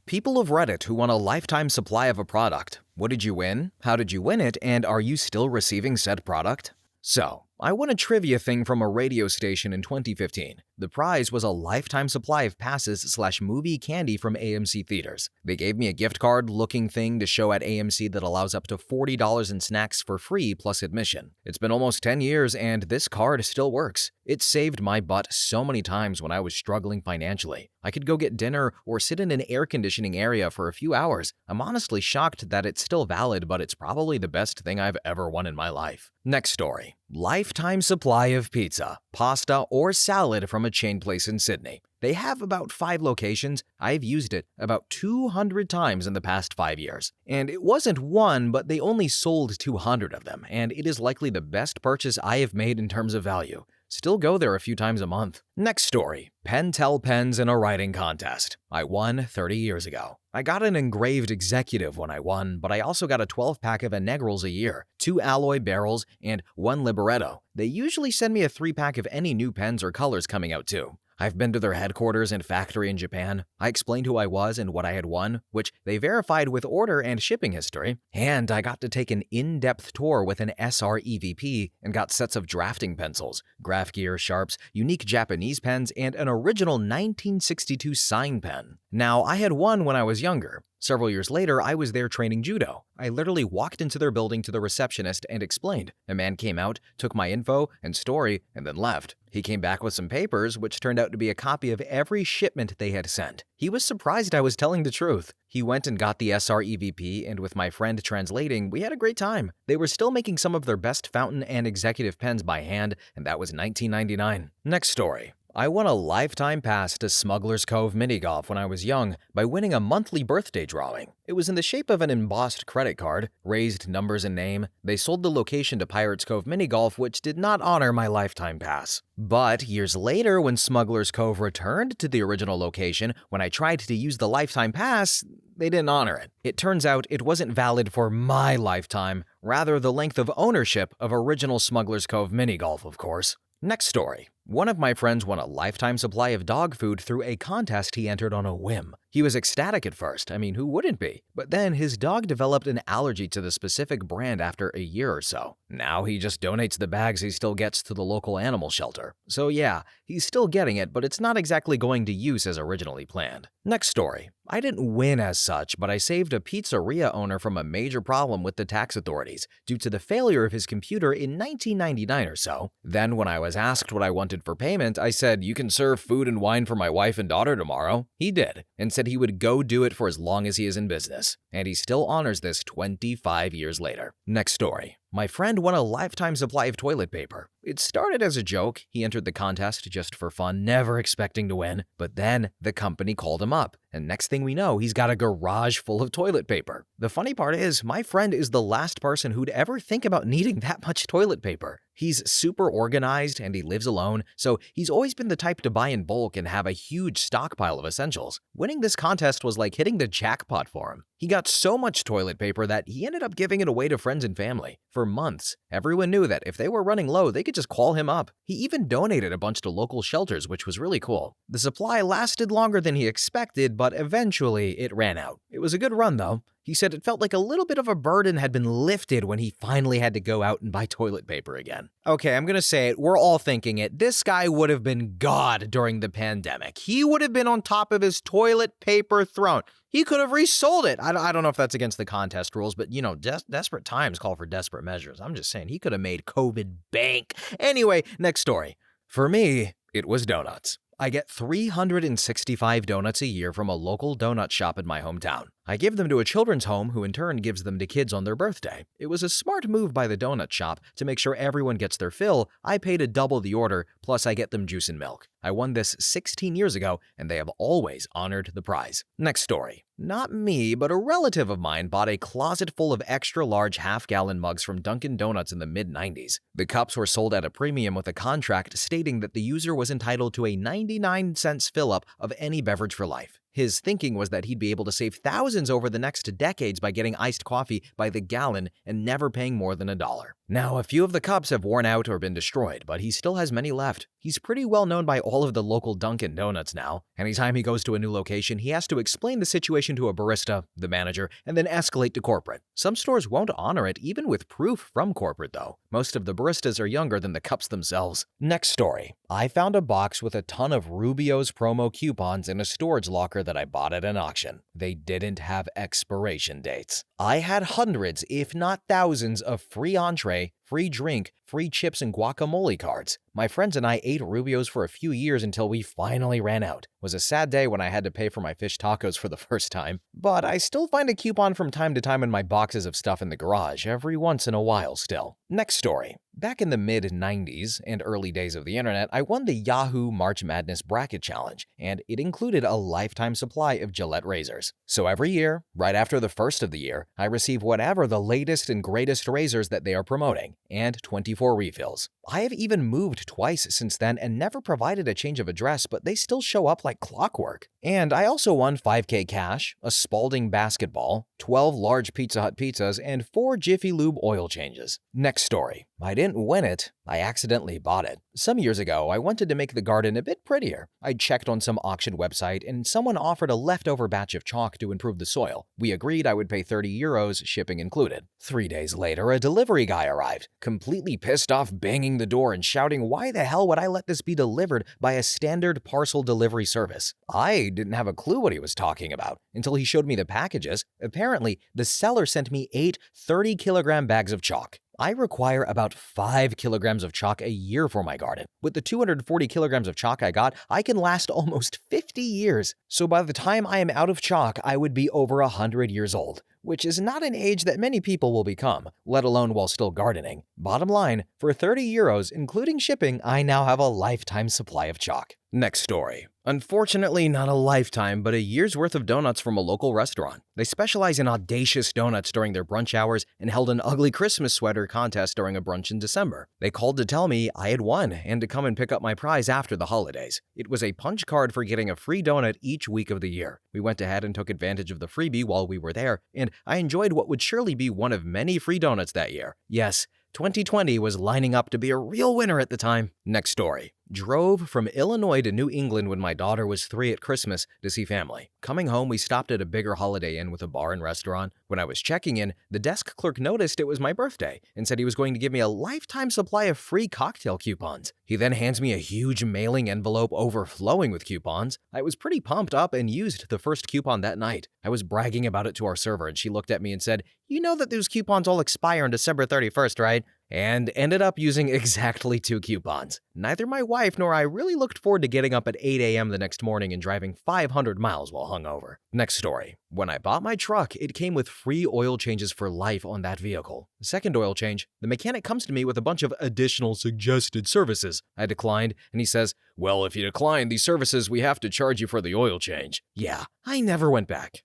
People of Reddit who won a lifetime supply of a product. What did you win? How did you win it? And are you still receiving said product? So, I won a trivia thing from a radio station in 2015. The prize was a lifetime supply of passes/movie candy from AMC theaters. They gave me a gift card looking thing to show at AMC that allows up to $40 in snacks for free plus admission. It's been almost 10 years and this card still works. It saved my butt so many times when I was struggling financially. I could go get dinner or sit in an air conditioning area for a few hours. I'm honestly shocked that it's still valid, but it's probably the best thing I've ever won in my life. Next story. Lifetime supply of pizza, pasta, or salad from a chain place in Sydney. They have about 5 locations. I've used it about 200 times in the past 5 years. And it wasn't one, but they only sold 200 of them, and it is likely the best purchase I have made in terms of value. Still go there a few times a month. Next story. Pentel pens in a writing contest. I won 30 years ago. I got an engraved executive when I won, but I also got a 12-pack of Integrals a year, 2 alloy barrels, and 1 Libretto. They usually send me a 3-pack of any new pens or colors coming out too. I've been to their headquarters and factory in Japan. I explained who I was and what I had won, which they verified with order and shipping history. And I got to take an in-depth tour with an SR EVP and got sets of drafting pencils, graph gear, sharps, unique Japanese pens, and an original 1962 sign pen. Now, I had won when I was younger. Several years later, I was there training judo. I literally walked into their building to the receptionist and explained. A man came out, took my info and story, and then left. He came back with some papers, which turned out to be a copy of every shipment they had sent. He was surprised I was telling the truth. He went and got the SR EVP, and with my friend translating, we had a great time. They were still making some of their best fountain and executive pens by hand, and that was 1999. Next story. I won a lifetime pass to Smuggler's Cove mini golf when I was young by winning a monthly birthday drawing. It was in the shape of an embossed credit card, raised numbers and name. They sold the location to Pirates Cove mini golf, which did not honor my lifetime pass. But years later, when Smuggler's Cove returned to the original location, when I tried to use the lifetime pass, they didn't honor it. It turns out it wasn't valid for my lifetime, rather the length of ownership of original Smuggler's Cove mini golf, of course. Next story. One of my friends won a lifetime supply of dog food through a contest he entered on a whim. He was ecstatic at first, who wouldn't be? But then his dog developed an allergy to the specific brand after a year or so. Now he just donates the bags he still gets to the local animal shelter. So yeah, he's still getting it, but it's not exactly going to use as originally planned. Next story. I didn't win as such, but I saved a pizzeria owner from a major problem with the tax authorities due to the failure of his computer in 1999 or so. Then when I was asked what I wanted for payment, I said, "You can serve food and wine for my wife and daughter tomorrow." He did, and said he would go do it for as long as he is in business. And he still honors this 25 years later. Next story. My friend won a lifetime supply of toilet paper. It started as a joke. He entered the contest just for fun, never expecting to win. But then the company called him up, and next thing we know, he's got a garage full of toilet paper. The funny part is, my friend is the last person who'd ever think about needing that much toilet paper. He's super organized and he lives alone, so he's always been the type to buy in bulk and have a huge stockpile of essentials. Winning this contest was like hitting the jackpot for him. He got so much toilet paper that he ended up giving it away to friends and family. For months, everyone knew that if they were running low, they could just call him up. He even donated a bunch to local shelters, which was really cool. The supply lasted longer than he expected, but eventually it ran out. It was a good run though. He said it felt like a little bit of a burden had been lifted when he finally had to go out and buy toilet paper again. Okay, I'm gonna say it, we're all thinking it. This guy would have been God during the pandemic. He would have been on top of his toilet paper throne. He could have resold it. I don't know if that's against the contest rules, but desperate times call for desperate measures. I'm just saying, he could have made COVID bank. Anyway, next story. For me, it was donuts. I get 365 donuts a year from a local donut shop in my hometown. I give them to a children's home who in turn gives them to kids on their birthday. It was a smart move by the donut shop to make sure everyone gets their fill. I pay to double the order, plus I get them juice and milk. I won this 16 years ago, and they have always honored the prize. Next story. Not me, but a relative of mine bought a closet full of extra-large half-gallon mugs from Dunkin' Donuts in the mid-90s. The cups were sold at a premium with a contract stating that the user was entitled to a 99-cent fill-up of any beverage for life. His thinking was that he'd be able to save thousands over the next decades by getting iced coffee by the gallon and never paying more than $1. Now, a few of the cups have worn out or been destroyed, but he still has many left. He's pretty well known by all of the local Dunkin' Donuts now. Anytime he goes to a new location, he has to explain the situation to a barista, the manager, and then escalate to corporate. Some stores won't honor it, even with proof from corporate, though. Most of the baristas are younger than the cups themselves. Next story. I found a box with a ton of Rubio's promo coupons in a storage locker that I bought at an auction. They didn't have expiration dates. I had hundreds, if not thousands, of free entree, free drink, free chips, and guacamole cards. My friends and I ate Rubio's for a few years until we finally ran out. It was a sad day when I had to pay for my fish tacos for the first time, but I still find a coupon from time to time in my boxes of stuff in the garage, every once in a while still. Next story. Back in the mid-90s and early days of the internet, I won the Yahoo March Madness Bracket Challenge, and it included a lifetime supply of Gillette razors. So every year, right after the first of the year, I receive whatever the latest and greatest razors that they are promoting, and 24 refills. I have even moved twice since then and never provided a change of address, but they still show up like clockwork. And I also won $5K cash, a Spalding basketball, 12 large Pizza Hut pizzas, and 4 Jiffy Lube oil changes. Next story. I didn't win it, I accidentally bought it. Some years ago, I wanted to make the garden a bit prettier. I checked on some auction website and someone offered a leftover batch of chalk to improve the soil. We agreed I would pay €30, shipping included. 3 days later, a delivery guy arrived, completely pissed off, banging the door and shouting, "Why the hell would I let this be delivered by a standard parcel delivery service?" I didn't have a clue what he was talking about until he showed me the packages. Apparently, the seller sent me 8 30-kilogram bags of chalk. I require about 5 kilograms of chalk a year for my garden. With the 240 kilograms of chalk I got, I can last almost 50 years. So by the time I am out of chalk, I would be over 100 years old, which is not an age that many people will become, let alone while still gardening. Bottom line, for €30, including shipping, I now have a lifetime supply of chalk. Next story. Unfortunately, not a lifetime, but a year's worth of donuts from a local restaurant. They specialize in audacious donuts during their brunch hours and held an ugly Christmas sweater contest during a brunch in December. They called to tell me I had won and to come and pick up my prize after the holidays. It was a punch card for getting a free donut each week of the year. We went ahead and took advantage of the freebie while we were there, and I enjoyed what would surely be one of many free donuts that year. Yes, 2020 was lining up to be a real winner at the time. Next story. Drove from Illinois to New England when my daughter was 3 at Christmas to see family. Coming home, we stopped at a bigger Holiday Inn with a bar and restaurant. When I was checking in, the desk clerk noticed it was my birthday and said he was going to give me a lifetime supply of free cocktail coupons. He then hands me a huge mailing envelope overflowing with coupons. I was pretty pumped up and used the first coupon that night. I was bragging about it to our server and she looked at me and said, "You know that those coupons all expire on December 31st, right?" And ended up using exactly 2 coupons. Neither my wife nor I really looked forward to getting up at 8 a.m. the next morning and driving 500 miles while hungover. Next story. When I bought my truck, it came with free oil changes for life on that vehicle. The second oil change, the mechanic comes to me with a bunch of additional suggested services. I declined, and he says, "Well, if you decline these services, we have to charge you for the oil change." Yeah, I never went back.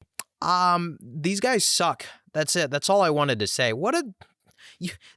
These guys suck. That's it. That's all I wanted to say.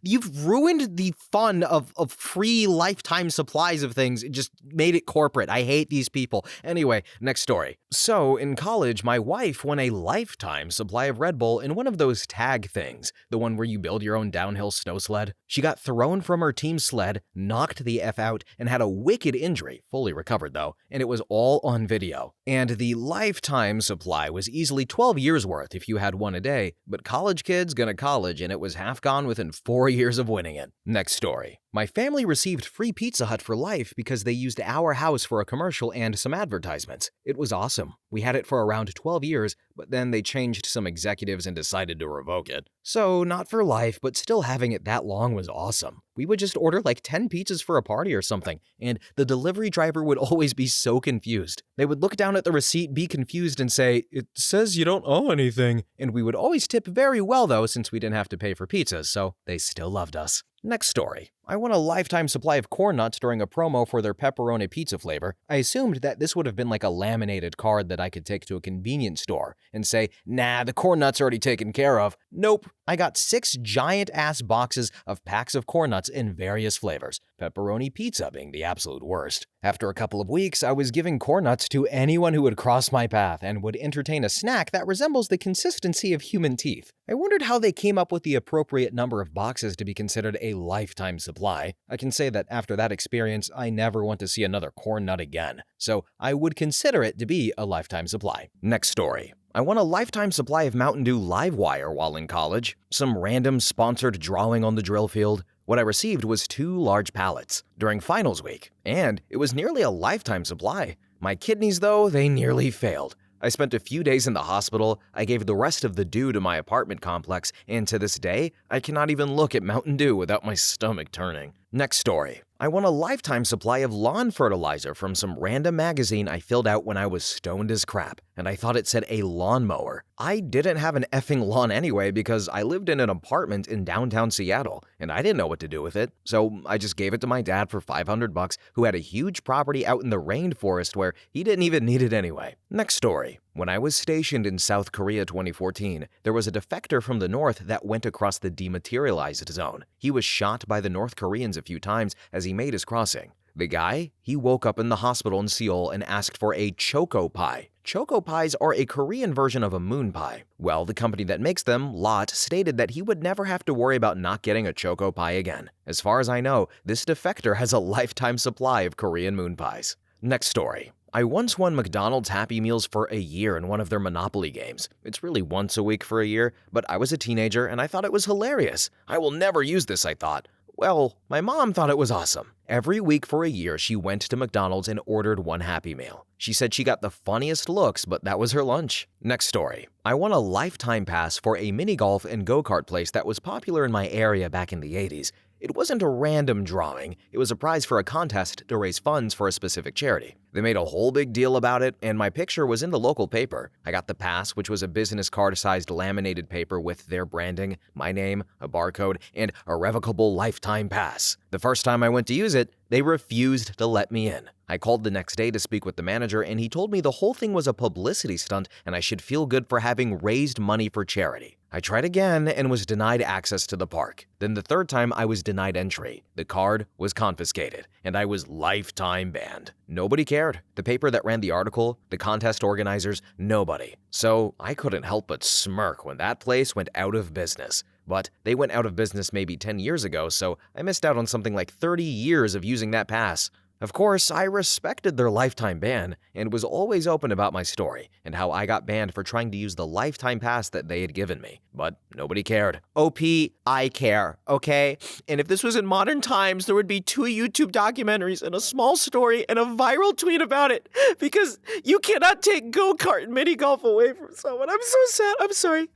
You've ruined the fun of free lifetime supplies of things. It just made it corporate. I hate these people. Anyway, next story. So, in college, my wife won a lifetime supply of Red Bull in one of those tag things, the one where you build your own downhill snow sled. She got thrown from her team's sled, knocked the F out, and had a wicked injury, fully recovered though, and it was all on video. And the lifetime supply was easily 12 years worth if you had one a day, but college kids gonna college, and it was half gone within 4 years of winning it. Next story. My family received free Pizza Hut for life because they used our house for a commercial and some advertisements. It was awesome. We had it for around 12 years, but then they changed some executives and decided to revoke it. So, not for life, but still having it that long was awesome. We would just order like 10 pizzas for a party or something, and the delivery driver would always be so confused. They would look down at the receipt, be confused, and say, "It says you don't owe anything." And we would always tip very well though, since we didn't have to pay for pizzas, so they still loved us. Next story. I won a lifetime supply of corn nuts during a promo for their pepperoni pizza flavor. I assumed that this would have been like a laminated card that I could take to a convenience store and say, "Nah, the corn nuts are already taken care of." Nope. I got 6 giant-ass boxes of packs of corn nuts in various flavors, pepperoni pizza being the absolute worst. After a couple of weeks, I was giving corn nuts to anyone who would cross my path and would entertain a snack that resembles the consistency of human teeth. I wondered how they came up with the appropriate number of boxes to be considered a lifetime supply. I can say that after that experience, I never want to see another corn nut again, so I would consider it to be a lifetime supply. Next story. I won a lifetime supply of Mountain Dew Livewire while in college. Some random sponsored drawing on the drill field. What I received was 2 large pallets during finals week, and it was nearly a lifetime supply. My kidneys, though, they nearly failed. I spent a few days in the hospital, I gave the rest of the dew to my apartment complex, and to this day, I cannot even look at Mountain Dew without my stomach turning. Next story. I won a lifetime supply of lawn fertilizer from some random magazine I filled out when I was stoned as crap, and I thought it said a lawnmower. I didn't have an effing lawn anyway because I lived in an apartment in downtown Seattle, and I didn't know what to do with it, so I just gave it to my dad for $500, who had a huge property out in the rainforest where he didn't even need it anyway. Next story. When I was stationed in South Korea 2014, there was a defector from the north that went across the dematerialized zone. He was shot by the North Koreans a few times as he made his crossing. The guy, he woke up in the hospital in Seoul and asked for a choco pie. Choco pies are a Korean version of a moon pie. Well, the company that makes them, Lot, stated that he would never have to worry about not getting a choco pie again. As far as I know, this defector has a lifetime supply of Korean moon pies. Next story. I once won McDonald's Happy Meals for a year in one of their Monopoly games. It's really once a week for a year, but I was a teenager and I thought it was hilarious. I will never use this, I thought. Well, my mom thought it was awesome. Every week for a year, she went to McDonald's and ordered one Happy Meal. She said she got the funniest looks, but that was her lunch. Next story. I won a lifetime pass for a mini golf and go-kart place that was popular in my area back in the 80s. It wasn't a random drawing, it was a prize for a contest to raise funds for a specific charity. They made a whole big deal about it, and my picture was in the local paper. I got the pass, which was a business card-sized laminated paper with their branding, my name, a barcode, and a revocable lifetime pass. The first time I went to use it, they refused to let me in. I called the next day to speak with the manager, and he told me the whole thing was a publicity stunt and I should feel good for having raised money for charity. I tried again and was denied access to the park. Then the third time I was denied entry. The card was confiscated, and I was lifetime banned. Nobody cared. The paper that ran the article, the contest organizers, nobody. So I couldn't help but smirk when that place went out of business. But they went out of business maybe 10 years ago, so I missed out on something like 30 years of using that pass. Of course, I respected their lifetime ban and was always open about my story and how I got banned for trying to use the lifetime pass that they had given me. But nobody cared. OP, I care, okay? And if this was in modern times, there would be 2 YouTube documentaries and a small story and a viral tweet about it because you cannot take go-kart and mini golf away from someone. I'm so sad. I'm sorry.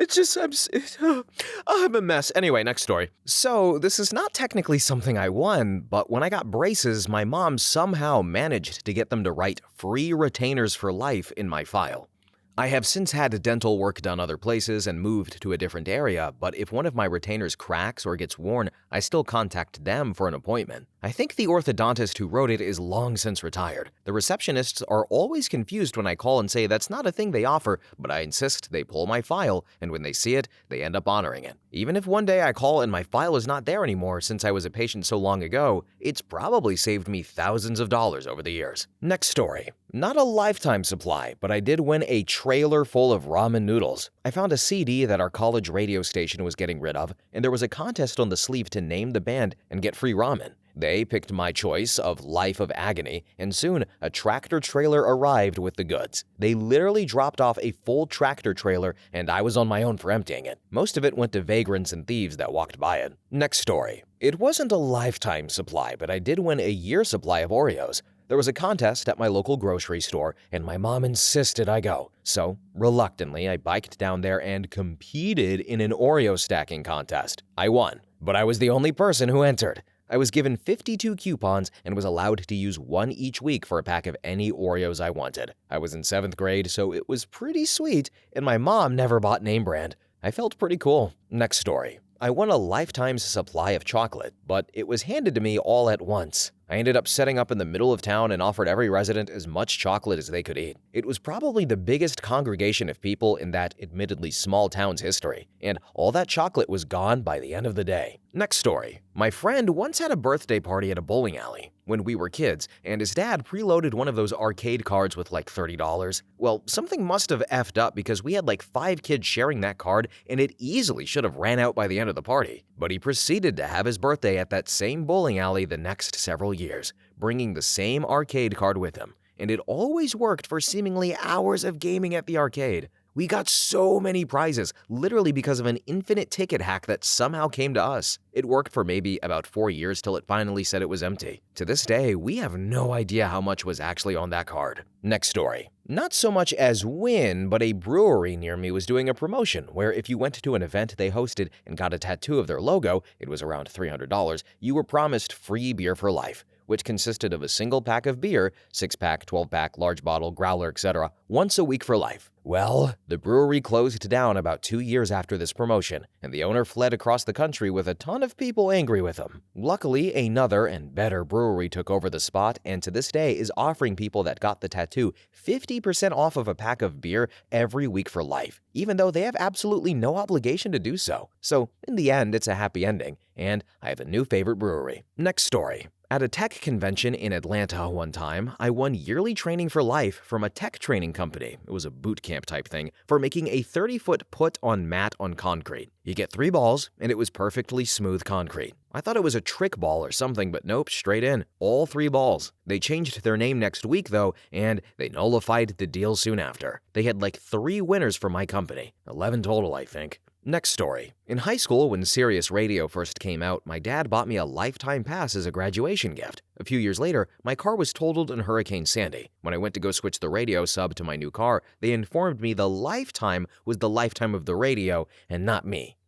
It's just, I'm a mess. Anyway, next story. So, this is not technically something I won, but when I got braces, my mom somehow managed to get them to write free retainers for life in my file. I have since had dental work done other places and moved to a different area, but if one of my retainers cracks or gets worn, I still contact them for an appointment. I think the orthodontist who wrote it is long since retired. The receptionists are always confused when I call and say that's not a thing they offer, but I insist they pull my file, and when they see it, they end up honoring it. Even if one day I call and my file is not there anymore since I was a patient so long ago, it's probably saved me thousands of dollars over the years. Next story. Not a lifetime supply, but I did win a trailer full of ramen noodles. I found a CD that our college radio station was getting rid of, and there was a contest on the sleeve to name the band and get free ramen. They picked my choice of Life of Agony, and soon a tractor trailer arrived with the goods. They literally dropped off a full tractor trailer, and I was on my own for emptying it. Most of it went to vagrants and thieves that walked by it. Next story. It wasn't a lifetime supply, but I did win a year supply of Oreos. There was a contest at my local grocery store, and my mom insisted I go. So, reluctantly, I biked down there and competed in an Oreo stacking contest. I won, but I was the only person who entered. I was given 52 coupons and was allowed to use one each week for a pack of any Oreos I wanted. I was in 7th grade, so it was pretty sweet, and my mom never bought name brand. I felt pretty cool. Next story. I won a lifetime supply of chocolate, but it was handed to me all at once. I ended up setting up in the middle of town and offered every resident as much chocolate as they could eat. It was probably the biggest congregation of people in that admittedly small town's history, and all that chocolate was gone by the end of the day. Next story. My friend once had a birthday party at a bowling alley when we were kids, and his dad preloaded one of those arcade cards with like $30. Well, something must have effed up because we had like 5 kids sharing that card, and it easily should have ran out by the end of the party. But he proceeded to have his birthday at that same bowling alley the next several years, bringing the same arcade card with him. And it always worked for seemingly hours of gaming at the arcade. We got so many prizes, literally because of an infinite ticket hack that somehow came to us. It worked for maybe about 4 years till it finally said it was empty. To this day, we have no idea how much was actually on that card. Next story. Not so much as win, but a brewery near me was doing a promotion where if you went to an event they hosted and got a tattoo of their logo, it was around $300, you were promised free beer for life, which consisted of a single pack of beer, 6-pack, 12-pack, large bottle, growler, etc., once a week for life. Well, the brewery closed down about 2 years after this promotion, and the owner fled across the country with a ton of people angry with him. Luckily, another and better brewery took over the spot and to this day is offering people that got the tattoo 50% off of a pack of beer every week for life, even though they have absolutely no obligation to do so. So, in the end, it's a happy ending, and I have a new favorite brewery. Next story. At a tech convention in Atlanta one time, I won yearly training for life from a tech training company. It was a boot camp type thing for making a 30-foot put-on mat on concrete. You get 3 balls, and it was perfectly smooth concrete. I thought it was a trick ball or something, but nope, straight in. All 3 balls. They changed their name next week, though, and they nullified the deal soon after. They had like 3 winners for my company. 11 total, I think. Next story. In high school, when Sirius Radio first came out, my dad bought me a lifetime pass as a graduation gift. A few years later, my car was totaled in Hurricane Sandy. When I went to go switch the radio sub to my new car, they informed me the lifetime was the lifetime of the radio and not me.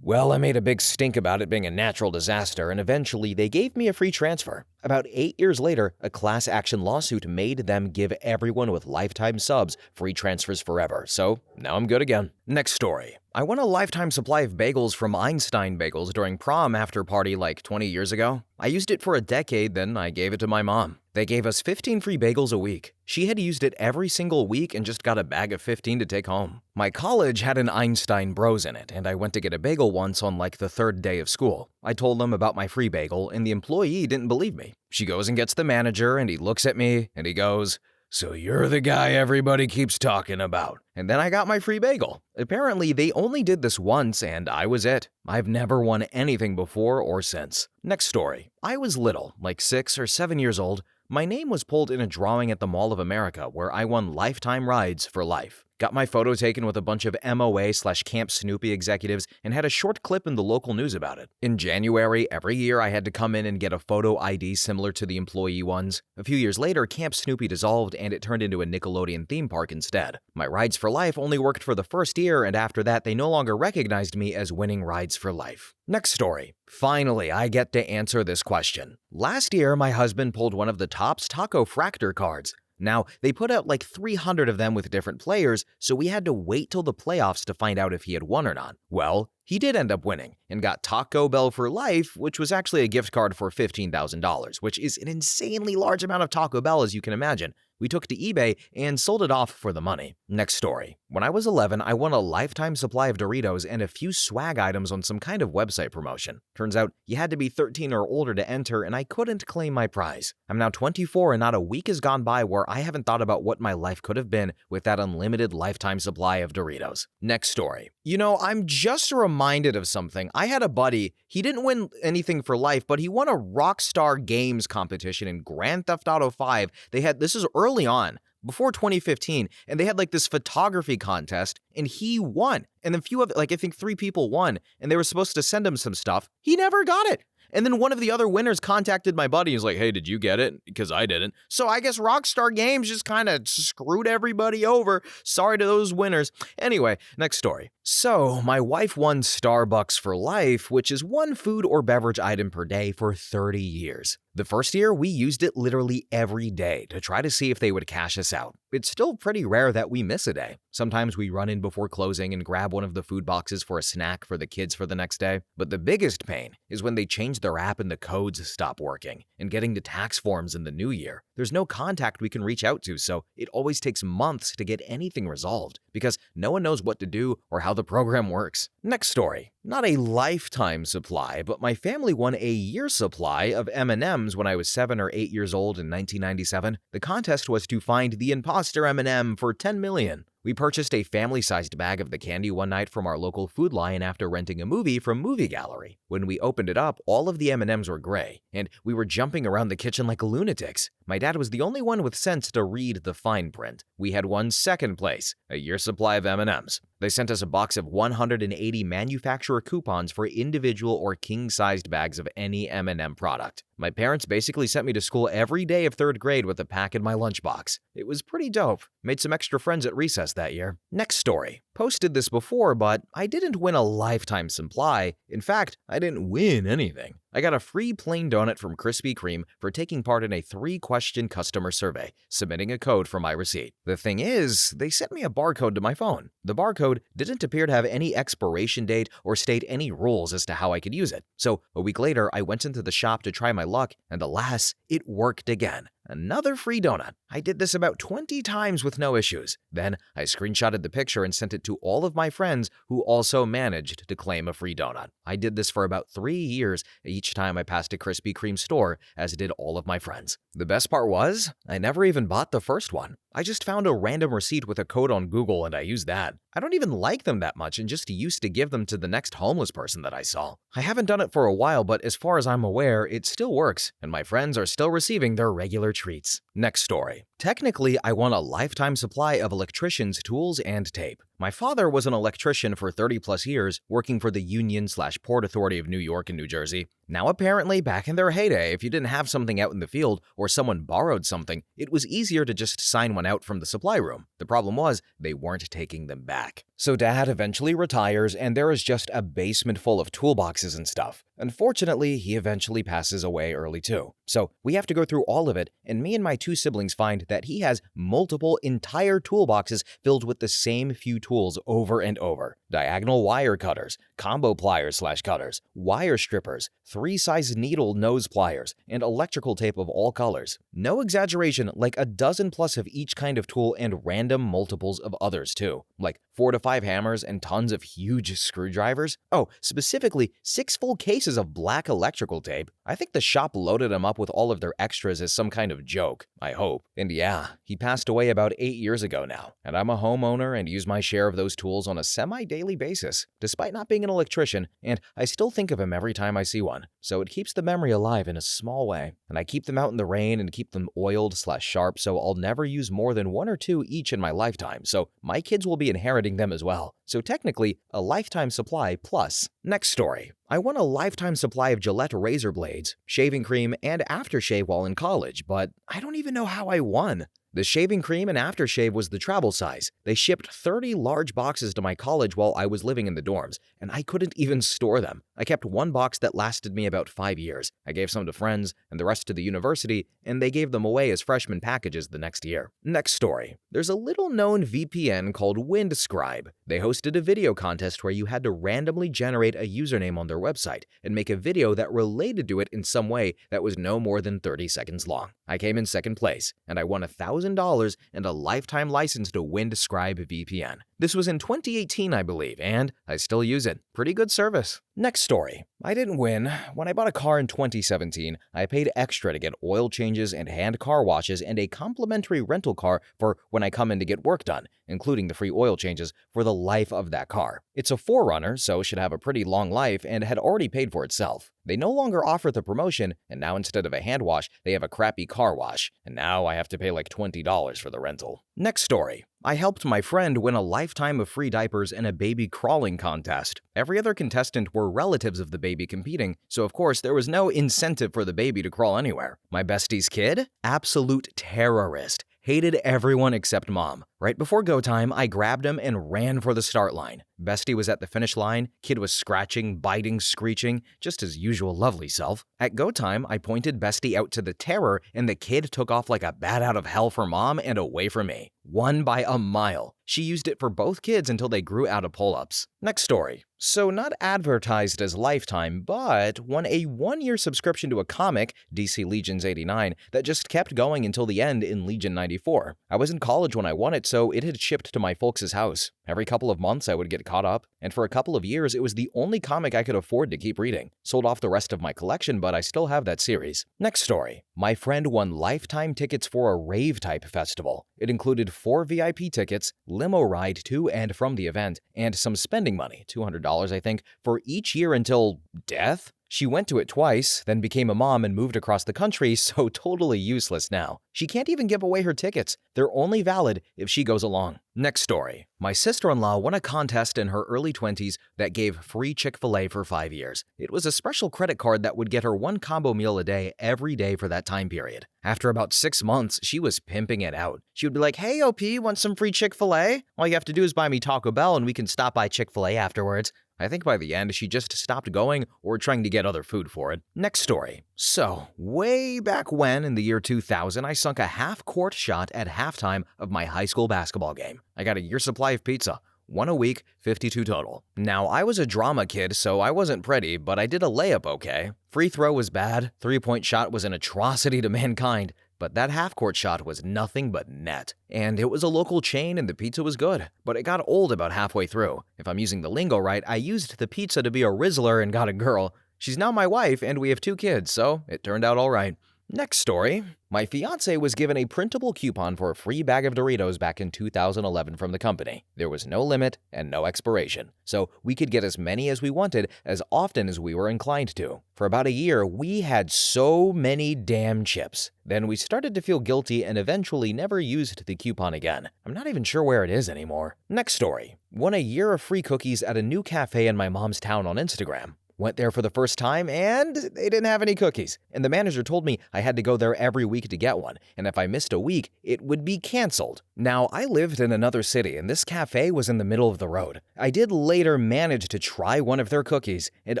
Well, I made a big stink about it being a natural disaster, and eventually they gave me a free transfer. About 8 years later, a class action lawsuit made them give everyone with lifetime subs free transfers forever, so now I'm good again. Next story. I won a lifetime supply of bagels from Einstein Bagels during prom after party like 20 years ago. I used it for a decade, then I gave it to my mom. They gave us 15 free bagels a week. She had used it every single week and just got a bag of 15 to take home. My college had an Einstein Bros in it, and I went to get a bagel once on like the 3rd day of school. I told them about my free bagel, and the employee didn't believe me. She goes and gets the manager, and he looks at me, and he goes, "So you're the guy everybody keeps talking about." And then I got my free bagel. Apparently, they only did this once, and I was it. I've never won anything before or since. Next story. I was little, like 6 or 7 years old. My name was pulled in a drawing at the Mall of America where I won lifetime rides for life. Got my photo taken with a bunch of MOA/Camp Snoopy executives and had a short clip in the local news about it. In January, every year I had to come in and get a photo ID similar to the employee ones. A few years later, Camp Snoopy dissolved and it turned into a Nickelodeon theme park instead. My rides for life only worked for the first year, and after that they no longer recognized me as winning rides for life. Next story. Finally, I get to answer this question. Last year, my husband pulled one of the Topps Taco Fractor cards. Now, they put out like 300 of them with different players, so we had to wait till the playoffs to find out if he had won or not. Well, he did end up winning and got Taco Bell for life, which was actually a gift card for $15,000, which is an insanely large amount of Taco Bell, as you can imagine. We took to eBay and sold it off for the money. Next story. When I was 11, I won a lifetime supply of Doritos and a few swag items on some kind of website promotion. Turns out you had to be 13 or older to enter, and I couldn't claim my prize. I'm now 24 and not a week has gone by where I haven't thought about what my life could have been with that unlimited lifetime supply of Doritos. Next story. You know, I'm just reminded of something. I had a buddy, he didn't win anything for life, but he won a Rockstar Games competition in Grand Theft Auto 5. This is early on, before 2015, and they had like this photography contest, and he won. And then I think 3 people won, and they were supposed to send him some stuff. He never got it. And then one of the other winners contacted my buddy. He's like, "Hey, did you get it?" Because I didn't. So I guess Rockstar Games just kind of screwed everybody over. Sorry to those winners. Anyway, next story. So my wife won Starbucks for life, which is 1 food or beverage item per day for 30 years. The first year, we used it literally every day to try to see if they would cash us out. it's still pretty rare that we miss a day. Sometimes we run in before closing and grab one of the food boxes for a snack for the kids for the next day. But the biggest pain is when they change their app and the codes stop working, and getting the tax forms in the new year. There's no contact we can reach out to, so it always takes months to get anything resolved because no one knows what to do or how the program works. Next story. Not a lifetime supply, but my family won a year supply of M&Ms when I was 7 or 8 years old in 1997. The contest was to find the imposter M&M for 10 million. We purchased a family-sized bag of the candy one night from our local Food Lion after renting a movie from Movie Gallery. When we opened it up, all of the M&Ms were gray, and we were jumping around the kitchen like lunatics. My dad was the only one with sense to read the fine print. We had won second place, a year's supply of M&Ms. They sent us a box of 180 manufacturer coupons for individual or king-sized bags of any M&M product. My parents basically sent me to school every day of 3rd grade with a pack in my lunchbox. It was pretty dope. Made some extra friends at recess that year. Next story. Posted this before, but I didn't win a lifetime supply. In fact, I didn't win anything. I got a free plain donut from Krispy Kreme for taking part in a 3-question customer survey, submitting a code for my receipt. The thing is, they sent me a barcode to my phone. The barcode didn't appear to have any expiration date or state any rules as to how I could use it. So a week later, I went into the shop to try my luck, and alas, it worked again. Another free donut. I did this about 20 times with no issues. Then I screenshotted the picture and sent it to all of my friends who also managed to claim a free donut. I did this for about 3 years each time I passed a Krispy Kreme store, as did all of my friends. The best part was, I never even bought the first one. I just found a random receipt with a code on Google and I used that. I don't even like them that much and just used to give them to the next homeless person that I saw. I haven't done it for a while, but as far as I'm aware, it still works, and my friends are still receiving their regular treats. Next story. Technically, I won a lifetime supply of electrician's tools and tape. My father was an electrician for 30-plus years, working for the Union/Port Authority of New York and New Jersey. Now apparently, back in their heyday, if you didn't have something out in the field or someone borrowed something, it was easier to just sign one out from the supply room. The problem was, they weren't taking them back. So Dad eventually retires, and there is just a basement full of toolboxes and stuff. Unfortunately, he eventually passes away early too. So we have to go through all of it, and me and my 2 siblings find that he has multiple entire toolboxes filled with the same few tools over and over. Diagonal wire cutters, combo pliers/cutters, wire strippers, 3-size needle nose pliers, and electrical tape of all colors. No exaggeration, like a dozen plus of each kind of tool and random multiples of others too, like 4 to 5 hammers and tons of huge screwdrivers. Oh, specifically 6 full cases of black electrical tape. I think the shop loaded him up with all of their extras as some kind of joke, I hope. And yeah, he passed away about 8 years ago now, and I'm a homeowner and use my share of those tools on a semi-daily basis, despite not being an electrician, and I still think of him every time I see one. So it keeps the memory alive in a small way, and I keep them out in the rain and keep them oiled/sharp, so I'll never use more than 1 or 2 each in my lifetime, so my kids will be inheriting them as well. So technically, a lifetime supply plus. Next story. I won a lifetime supply of Gillette razor blades, shaving cream, and aftershave while in college, but I don't even know how I won. The shaving cream and aftershave was the travel size. They shipped 30 large boxes to my college while I was living in the dorms, and I couldn't even store them. I kept 1 box that lasted me about 5 years. I gave some to friends and the rest to the university, and they gave them away as freshman packages the next year. Next story. There's a little-known VPN called Windscribe. They hosted a video contest where you had to randomly generate a username on their website and make a video that related to it in some way that was no more than 30 seconds long. I came in second place, and I won $1,000 and a lifetime license to Windscribe VPN. This was in 2018, I believe, and I still use it. Pretty good service. Next story. I didn't win. When I bought a car in 2017, I paid extra to get oil changes and hand car washes and a complimentary rental car for when I come in to get work done, including the free oil changes for the life of that car. It's a 4Runner, so should have a pretty long life and had already paid for itself. They no longer offer the promotion, and now instead of a hand wash, they have a crappy car wash, and now I have to pay like $20 for the rental. Next story. I helped my friend win a lifetime of free diapers in a baby crawling contest. Every other contestant were relatives of the baby competing, so of course there was no incentive for the baby to crawl anywhere. My bestie's kid? Absolute terrorist. Hated everyone except mom. Right before go time, I grabbed him and ran for the start line. Bestie was at the finish line, kid was scratching, biting, screeching, just his usual lovely self. At go time, I pointed Bestie out to the terror and the kid took off like a bat out of hell for mom and away from me. Won by a mile. She used it for both kids until they grew out of pull-ups. Next story. So not advertised as Lifetime, but won a 1-year subscription to a comic, DC Legion's 89, that just kept going until the end in Legion 94. I was in college when I won it, so it had shipped to my folks' house. Every couple of months I would get caught up, and for a couple of years it was the only comic I could afford to keep reading. Sold off the rest of my collection, but I still have that series. Next story. My friend won lifetime tickets for a rave-type festival. It included 4 VIP tickets, limo ride to and from the event, and some spending money, $200 I think, for each year until death? She went to it twice, then became a mom and moved across the country, so totally useless now. She can't even give away her tickets. They're only valid if she goes along. Next story. My sister-in-law won a contest in her early 20s that gave free Chick-fil-A for 5 years. It was a special credit card that would get her 1 combo meal a day every day for that time period. After about 6 months, she was pimping it out. She would be like, "Hey, OP, want some free Chick-fil-A? All you have to do is buy me Taco Bell and we can stop by Chick-fil-A afterwards." I think by the end, she just stopped going or trying to get other food for it. Next story. So, way back when, in the year 2000, I sunk a half-court shot at halftime of my high school basketball game. I got a year's supply of pizza. 1 a week, 52 total. Now, I was a drama kid, so I wasn't pretty, but I did a layup okay. Free throw was bad, 3-point shot was an atrocity to mankind, but that half-court shot was nothing but net. And it was a local chain and the pizza was good, but it got old about halfway through. If I'm using the lingo right, I used the pizza to be a Rizzler and got a girl. She's now my wife and we have 2 kids, so it turned out all right. Next story. My fiancé was given a printable coupon for a free bag of Doritos back in 2011 from the company. There was no limit and no expiration, so we could get as many as we wanted as often as we were inclined to. For about a year, we had so many damn chips. Then we started to feel guilty and eventually never used the coupon again. I'm not even sure where it is anymore. Next story. Won a year of free cookies at a new cafe in my mom's town on Instagram. Went there for the first time and they didn't have any cookies. And the manager told me I had to go there every week to get one, and if I missed a week, it would be canceled. Now, I lived in another city and this cafe was in the middle of the road. I did later manage to try one of their cookies, and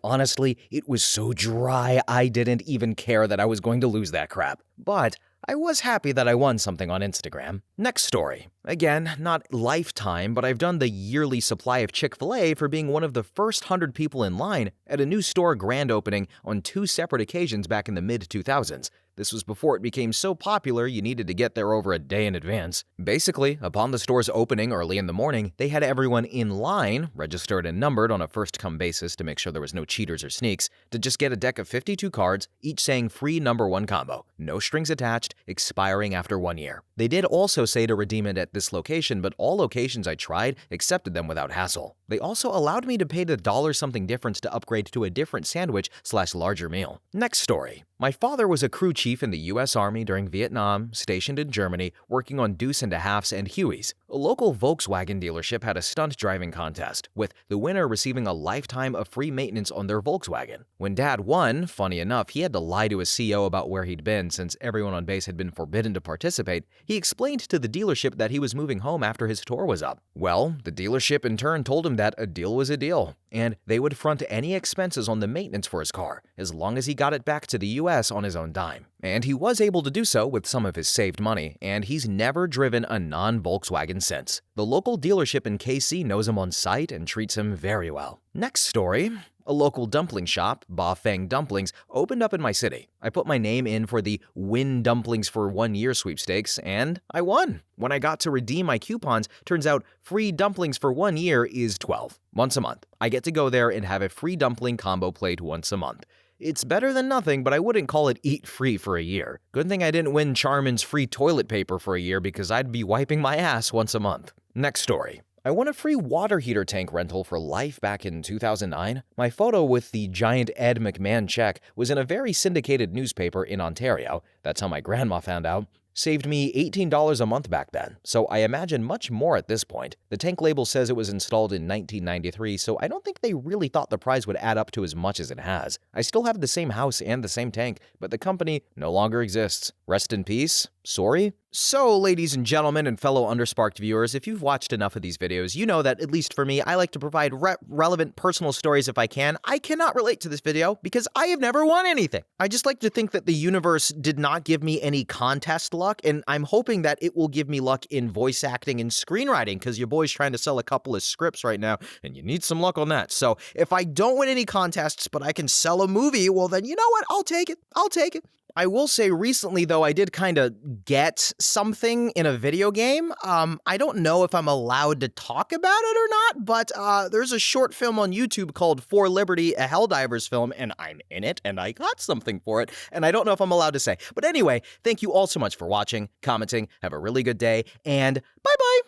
honestly, it was so dry I didn't even care that I was going to lose that crap. But I was happy that I won something on Instagram. Next story. Again, not lifetime, but I've done the yearly supply of Chick-fil-A for being one of the first 100 people in line at a new store grand opening on 2 separate occasions back in the mid-2000s. This was before it became so popular you needed to get there over a day in advance. Basically, upon the store's opening early in the morning, they had everyone in line, registered and numbered on a first-come basis to make sure there was no cheaters or sneaks, to just get a deck of 52 cards, each saying free number 1 combo. No strings attached, expiring after 1 year. They did also say to redeem it at this location, but all locations I tried accepted them without hassle. They also allowed me to pay the $something difference to upgrade to a different sandwich/larger meal. Next story. My father was a crew chief in the U.S. Army during Vietnam, stationed in Germany, working on deuce and a halfs and Hueys. A local Volkswagen dealership had a stunt driving contest, with the winner receiving a lifetime of free maintenance on their Volkswagen. When Dad won, funny enough, he had to lie to his CO about where he'd been since everyone on base had been forbidden to participate. He explained to the dealership that he was moving home after his tour was up. Well, the dealership in turn told him that a deal was a deal, and they would front any expenses on the maintenance for his car, as long as he got it back to the U.S. on his own dime. And he was able to do so with some of his saved money, and he's never driven a non-Volkswagen since. The local dealership in KC knows him on site and treats him very well. Next story. A local dumpling shop, Ba Feng Dumplings, opened up in my city. I put my name in for the Win Dumplings for 1 year sweepstakes, and I won. When I got to redeem my coupons, turns out free dumplings for 1 year is 12, once a month. I get to go there and have a free dumpling combo plate once a month. It's better than nothing, but I wouldn't call it eat free for a year. Good thing I didn't win Charmin's free toilet paper for a year because I'd be wiping my ass once a month. Next story. I won a free water heater tank rental for life back in 2009. My photo with the giant Ed McMahon check was in a very syndicated newspaper in Ontario. That's how my grandma found out. Saved me $18 a month back then, so I imagine much more at this point. The tank label says it was installed in 1993, so I don't think they really thought the prize would add up to as much as it has. I still have the same house and the same tank, but the company no longer exists. Rest in peace. Sorry. So, ladies and gentlemen and fellow Undersparked viewers, if you've watched enough of these videos, you know that, at least for me, I like to provide relevant personal stories if I can. I cannot relate to this video because I have never won anything. I just like to think that the universe did not give me any contest luck, and I'm hoping that it will give me luck in voice acting and screenwriting, because your boy's trying to sell a couple of scripts right now, and you need some luck on that. So, if I don't win any contests, but I can sell a movie, well then, you know what? I'll take it. I'll take it. I will say recently, though, I did kind of get something in a video game. I don't know if I'm allowed to talk about it or not, but there's a short film on YouTube called For Liberty, a Helldivers film, and I'm in it, and I got something for it, and I don't know if I'm allowed to say. But anyway, thank you all so much for watching, commenting, have a really good day, and bye-bye!